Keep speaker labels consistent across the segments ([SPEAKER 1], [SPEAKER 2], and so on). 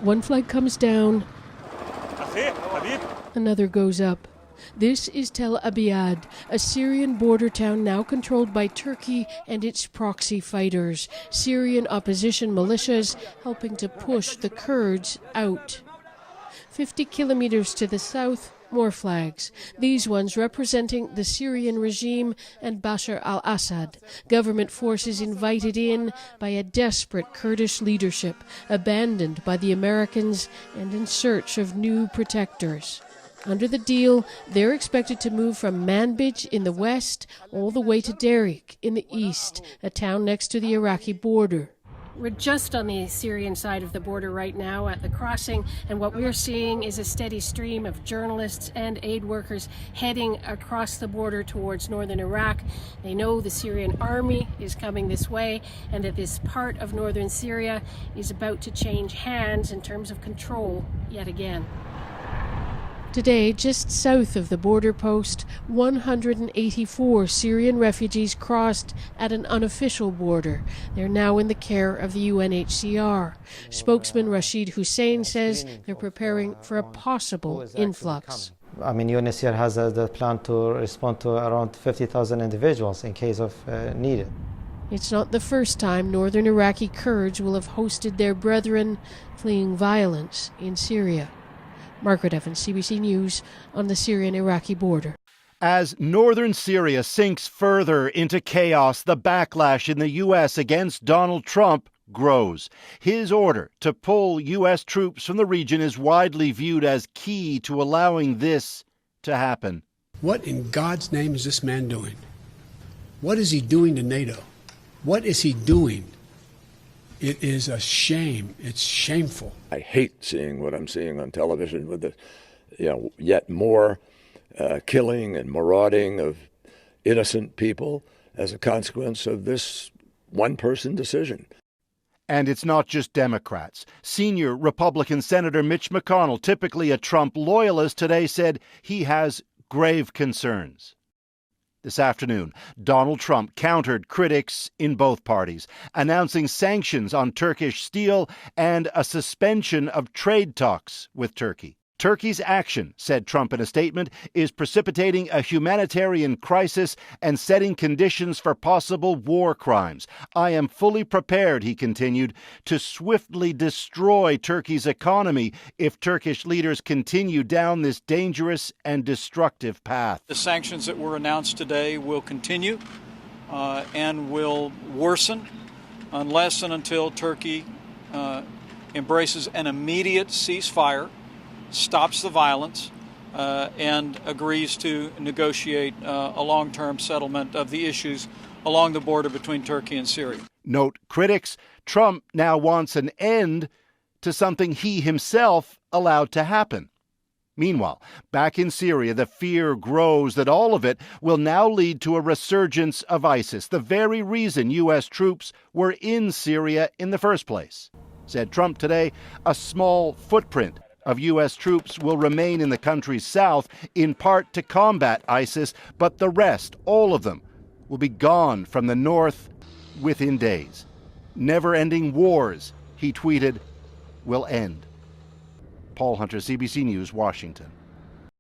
[SPEAKER 1] One flag comes down, another goes up. This is Tel Abyad, a Syrian border town now controlled by Turkey and its proxy fighters, Syrian opposition militias helping to push the Kurds out. 50 kilometers to the south, more flags, these ones representing the Syrian regime and Bashar al-Assad, government forces invited in by a desperate Kurdish leadership, abandoned by the Americans and in search of new protectors. Under the deal, they're expected to move from Manbij in the west all the way to Derik in the east, a town next to the Iraqi border. We're just on the Syrian side of the border right now at the crossing, and what we're seeing is a steady stream of journalists and aid workers heading across the border towards northern Iraq. They know the Syrian army is coming this way and that this part of northern Syria is about to change hands in terms of control yet again. Today, just south of the border post, 184 Syrian refugees crossed at an unofficial border. They're now in the care of the UNHCR. Spokesman Rashid Hussein says they're preparing for a possible influx.
[SPEAKER 2] I mean, UNHCR has the plan to respond to around 50,000 individuals in case of needed.
[SPEAKER 1] It's not the first time northern Iraqi Kurds will have hosted their brethren fleeing violence in Syria. Margaret Evans, CBC News, on the Syrian-Iraqi border.
[SPEAKER 3] As northern Syria sinks further into chaos, the backlash in the U.S. against Donald Trump grows. His order to pull U.S. troops from the region is widely viewed as key to allowing this to happen.
[SPEAKER 4] What in God's name is this man doing? What is he doing to NATO? What is he doing? It is a shame. It's shameful.
[SPEAKER 5] I hate seeing what I'm seeing on television with the, yet more killing and marauding of innocent people as a consequence of this one-person decision.
[SPEAKER 3] And it's not just Democrats. Senior Republican Senator Mitch McConnell, typically a Trump loyalist, today said he has grave concerns. This afternoon, Donald Trump countered critics in both parties, announcing sanctions on Turkish steel and a suspension of trade talks with Turkey. Turkey's action, said Trump in a statement, is precipitating a humanitarian crisis and setting conditions for possible war crimes. I am fully prepared, he continued, to swiftly destroy Turkey's economy if Turkish leaders continue down this dangerous and destructive path.
[SPEAKER 6] The sanctions that were announced today will continue and will worsen unless and until Turkey embraces an immediate ceasefire, stops the violence, and agrees to negotiate a long-term settlement of the issues along the border between Turkey and Syria.
[SPEAKER 3] Note critics, Trump now wants an end to something he himself allowed to happen. Meanwhile, back in Syria, the fear grows that all of it will now lead to a resurgence of ISIS, the very reason U.S. troops were in Syria in the first place. Said Trump today, a small footprint of U.S. troops will remain in the country's south, in part to combat ISIS, but the rest, all of them, will be gone from the north within days. Never-ending wars, he tweeted, will end. Paul Hunter, CBC News, Washington.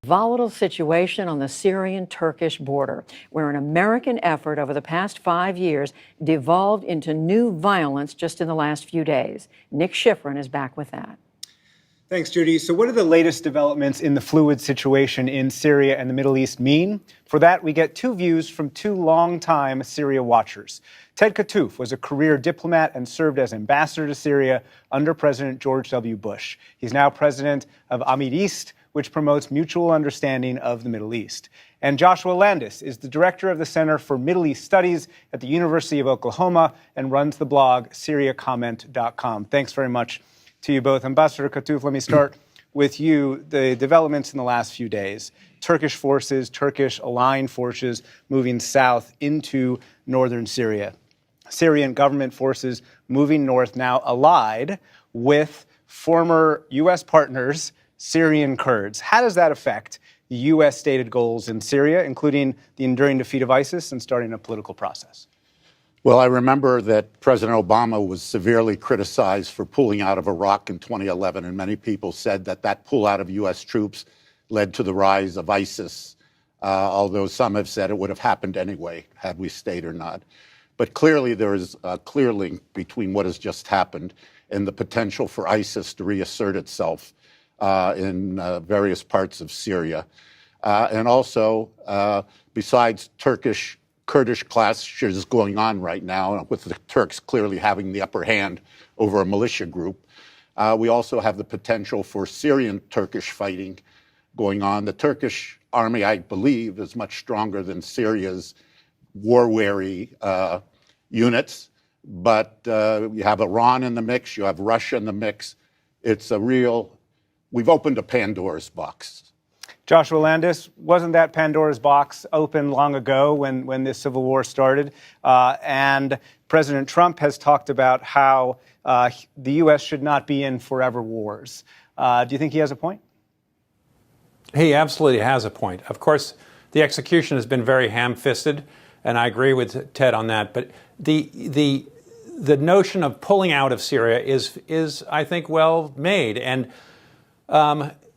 [SPEAKER 7] Volatile situation on the Syrian-Turkish border, where an American effort over the past 5 years devolved into new violence just in the last few days. Nick Schifrin is back with that.
[SPEAKER 8] Thanks, Judy. So what do the latest developments in the fluid situation in Syria and the Middle East mean? For that, we get two views from two longtime Syria watchers. Ted Kattouf was a career diplomat and served as ambassador to Syria under President George W. Bush. He's now president of Amid East, which promotes mutual understanding of the Middle East. And Joshua Landis is the director of the Center for Middle East Studies at the University of Oklahoma and runs the blog SyriaComment.com. Thanks very much to you both. Ambassador Kattouf, let me start with you. The developments in the last few days, Turkish forces, Turkish aligned forces moving south into northern Syria. Syrian government forces moving north now allied with former U.S. partners, Syrian Kurds. How does that affect the U.S. stated goals in Syria, including the enduring defeat of ISIS and starting a political process?
[SPEAKER 9] Well, I remember that President Obama was severely criticized for pulling out of Iraq in 2011, and many people said that that pull out of U.S. troops led to the rise of ISIS, although some have said it would have happened anyway, had we stayed or not. But clearly there is a clear link between what has just happened and the potential for ISIS to reassert itself in various parts of Syria. And also, besides Turkish Kurdish clashes going on right now, with the Turks clearly having the upper hand over a militia group, we also have the potential for Syrian-Turkish fighting going on. The Turkish army, I believe, is much stronger than Syria's war-weary units. But you have Iran in the mix, you have Russia in the mix. It's a real, we've opened a Pandora's box.
[SPEAKER 8] Joshua Landis, wasn't that Pandora's box open long ago when this civil war started? And President Trump has talked about how the U.S. should not be in forever wars. Do you think he has a point?
[SPEAKER 10] He absolutely has a point. Of course, the execution has been very ham-fisted, and I agree with Ted on that. But the notion of pulling out of Syria is I think, well made. And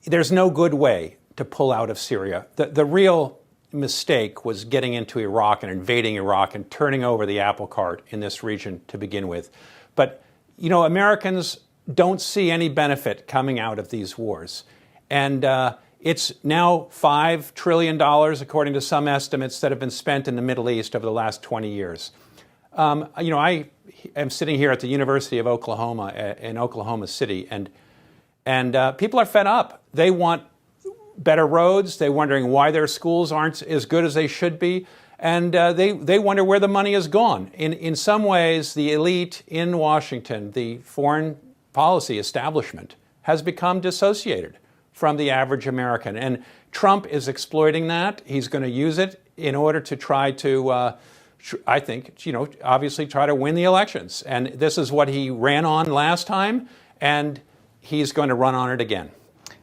[SPEAKER 10] there's no good way to pull out of Syria. The real mistake was getting into Iraq and invading Iraq and turning over the apple cart in this region to begin with. But, you know, Americans don't see any benefit coming out of these wars. And it's now $5 trillion, according to some estimates, that have been spent in the Middle East over the last 20 years. You know, I am sitting here at the University of Oklahoma in Oklahoma City, and people are fed up. They want better roads. They're wondering why their schools aren't as good as they should be. And they wonder where the money has gone. In some ways, the elite in Washington, the foreign policy establishment, has become dissociated from the average American. And Trump is exploiting that. He's going to use it in order to try to, I think, you know, obviously try to win the elections. And this is what he ran on last time, and he's going to run on it again.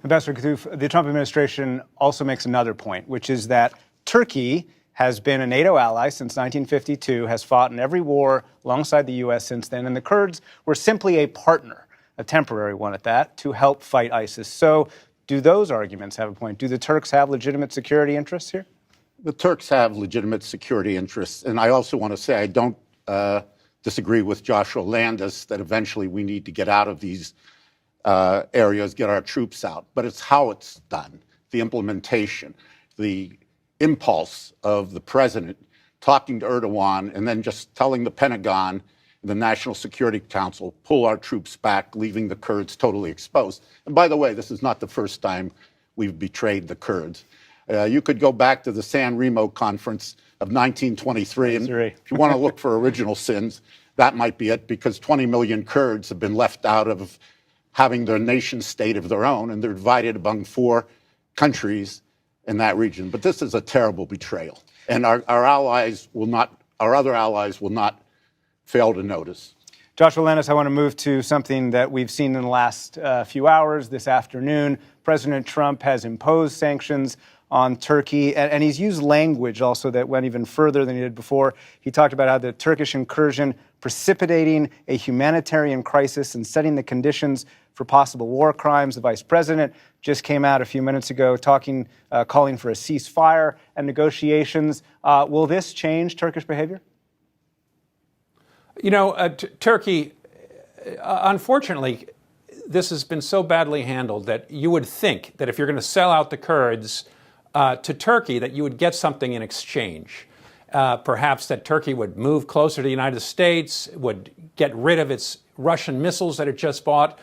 [SPEAKER 8] Ambassador Katouf, the Trump administration also makes another point, which is that Turkey has been a NATO ally since 1952, has fought in every war alongside the U.S. since then, and the Kurds were simply a partner, a temporary one at that, to help fight ISIS. So do those arguments have a point? Do the Turks have legitimate security interests here?
[SPEAKER 9] The Turks have legitimate security interests. And I also want to say I don't disagree with Joshua Landis that eventually we need to get out of these areas, get our troops out. But it's how it's done, the implementation, the impulse of the president talking to Erdogan and then just telling the Pentagon, the National Security Council, pull our troops back, leaving the Kurds totally exposed. And by the way, this is not the first time we've betrayed the Kurds. You could go back to the San Remo conference of 1923, and if you want to look for original sins, that might be it, because 20 million Kurds have been left out of having their nation state of their own, and they're divided among 4 countries in that region. But this is a terrible betrayal, and our allies will not, our other allies will not fail to notice.
[SPEAKER 8] Joshua Landis, I want to move to something that we've seen in the last few hours this afternoon. President Trump has imposed sanctions on Turkey, and he's used language also that went even further than he did before. He talked about how the Turkish incursion precipitating a humanitarian crisis and setting the conditions for possible war crimes. The vice president just came out a few minutes ago talking, calling for a ceasefire and negotiations. Will this change Turkish behavior?
[SPEAKER 10] You know, Turkey, unfortunately, this has been so badly handled that you would think that if you're going to sell out the Kurds to Turkey, that you would get something in exchange. Perhaps that Turkey would move closer to the United States, would get rid of its Russian missiles that it just bought.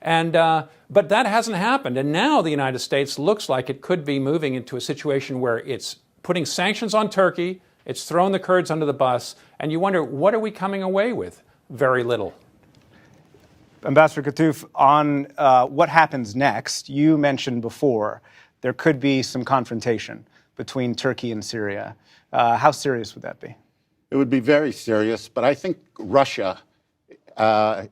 [SPEAKER 10] And but that hasn't happened. And now the United States looks like it could be moving into a situation where it's putting sanctions on Turkey, it's thrown the Kurds under the bus, and you wonder, what are we coming away with? Very little.
[SPEAKER 8] Ambassador Katouf, on what happens next, you mentioned before there could be some confrontation between Turkey and Syria. How serious would that be?
[SPEAKER 9] It would be very serious, but I think Russia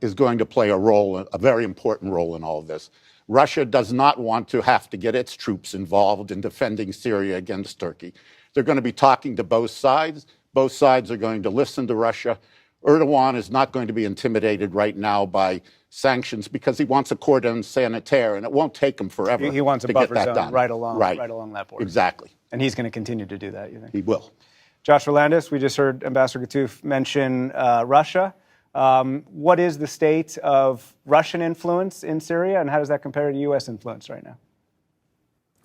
[SPEAKER 9] is going to play a role, a very important role in all of this. Russia does not want to have to get its troops involved in defending Syria against Turkey. They're going to be talking to both sides. Both sides are going to listen to Russia. Erdogan is not going to be intimidated right now by sanctions because he wants a cordon sanitaire, and it won't take him forever.
[SPEAKER 8] He wants a
[SPEAKER 9] to
[SPEAKER 8] buffer
[SPEAKER 9] get that
[SPEAKER 8] zone
[SPEAKER 9] done.
[SPEAKER 8] right along that border.
[SPEAKER 9] Exactly.
[SPEAKER 8] And he's going to continue to do that, you think?
[SPEAKER 9] He will.
[SPEAKER 8] Joshua Landis, we just heard Ambassador Gatouf mention Russia. What is the state of Russian influence in Syria, and how does that compare to U.S. influence right now?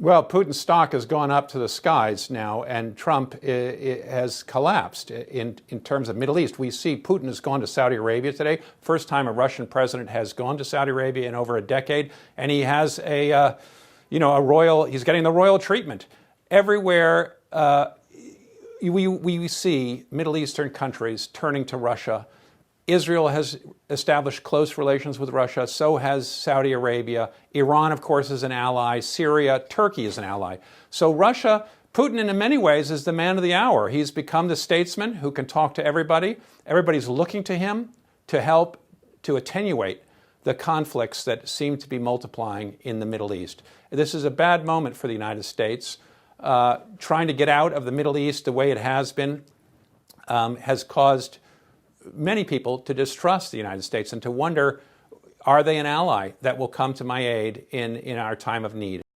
[SPEAKER 10] Well, Putin's stock has gone up to the skies now, and Trump has collapsed. In terms of Middle East, we see Putin has gone to Saudi Arabia today. First time a Russian president has gone to Saudi Arabia in over a decade, and he has he's getting the royal treatment. Everywhere we see Middle Eastern countries turning to Russia. Israel has established close relations with Russia, so has Saudi Arabia. Iran, of course, is an ally. Syria, Turkey is an ally. So Russia, Putin in many ways is the man of the hour. He's become the statesman who can talk to everybody. Everybody's looking to him to help to attenuate the conflicts that seem to be multiplying in the Middle East. This is a bad moment for the United States. Trying to get out of the Middle East the way it has been has caused many people to distrust the United States and to wonder, are they an ally that will come to my aid in our time of need?